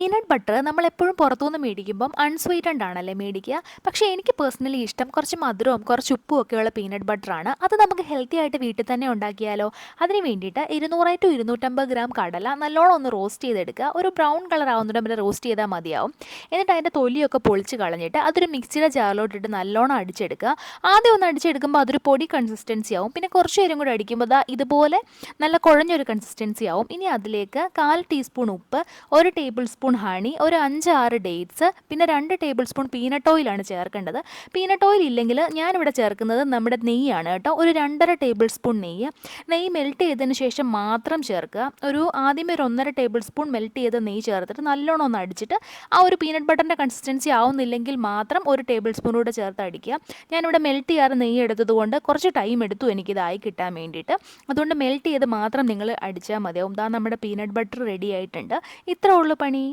Peanut butter നമ്മളെപ്പോഴും പുറത്തുനിന്ന് മേടിക്കുമ്പം unsweetened ആണല്ലേ മേടിക്കുക. പക്ഷേ എനിക്ക് പേഴ്സണലി ഇഷ്ടം കുറച്ച് മധുരവും കുറച്ച് ഉപ്പും ഒക്കെയുള്ള പീനട്ട് ബട്ടറാണ്. അത് നമുക്ക് ഹെൽത്തി ആയിട്ട് വീട്ടിൽ തന്നെ ഉണ്ടാക്കിയാലോ? അതിന് വേണ്ടിയിട്ട് 200 ടു 250 ഗ്രാം കടല നല്ലോണം ഒന്ന് റോസ്റ്റ് ചെയ്തെടുക്കുക. ഒരു ബ്രൗൺ കളർ ആവുന്നിടം വരെ റോസ്റ്റ് ചെയ്താൽ മതിയാവും. എന്നിട്ട് അതിൻ്റെ തൊലിയൊക്കെ പൊളിച്ച് കളഞ്ഞിട്ട് അതൊരു മിക്സിയുടെ ജാറിലോട്ടിട്ട് നല്ലോണം അടിച്ചെടുക്കുക. ആദ്യം ഒന്ന് അടിച്ചെടുക്കുമ്പോൾ അതൊരു പൊടി കൺസിസ്റ്റൻസി ആവും. പിന്നെ കുറച്ച് നേരം കൂടി അടിക്കുമ്പോൾ ഇതുപോലെ നല്ല കുഴഞ്ഞൊരു കൺസിസ്റ്റൻസി ആവും. ഇനി അതിലേക്ക് 1/4 ടീസ്പൂൺ ഉപ്പ്, 1 ടേബിൾ സ്പൂൺ ഹണി, ഒരു 5-6 ഡേറ്റ്സ്, പിന്നെ 2 ടേബിൾ സ്പൂൺ പീനട്ട് ഓയിലാണ് ചേർക്കേണ്ടത്. പീനട്ട് ഓയിൽ ഇല്ലെങ്കിൽ ഞാനിവിടെ ചേർക്കുന്നത് നമ്മുടെ നെയ്യാണ് കേട്ടോ. ഒരു 2.5 ടേബിൾ സ്പൂൺ നെയ്യ്. നെയ്യ് മെൽറ്റ് ചെയ്തതിന് ശേഷം മാത്രം ചേർക്കുക. ആദ്യമേ ഒരു 1.5 ടേബിൾ സ്പൂൺ മെൽറ്റ് ചെയ്ത നെയ്യ് ചേർത്തിട്ട് നല്ലോണം ഒന്ന് അടിച്ചിട്ട് ആ ഒരു പീനട്ട് ബട്ടറിൻ്റെ കൺസിസ്റ്റൻസി ആവുന്നില്ലെങ്കിൽ മാത്രം 1 ടേബിൾ സ്പൂൺ കൂടെ ചേർത്ത് അടിക്കുക. ഞാനിവിടെ മെൽറ്റ് ചെയ്യാതെ നെയ്യ് എടുത്തത് കൊണ്ട് കുറച്ച് ടൈം എടുത്തു എനിക്കിതായി കിട്ടാൻ വേണ്ടിയിട്ട്. അതുകൊണ്ട് മെൽറ്റ് ചെയ്ത് മാത്രം നിങ്ങൾ അടിച്ചാൽ മതിയാവും. നമ്മുടെ പീനട്ട് ബട്ടർ റെഡി ആയിട്ടുണ്ട്. ഇത്രേ ഉള്ളൂ പണി.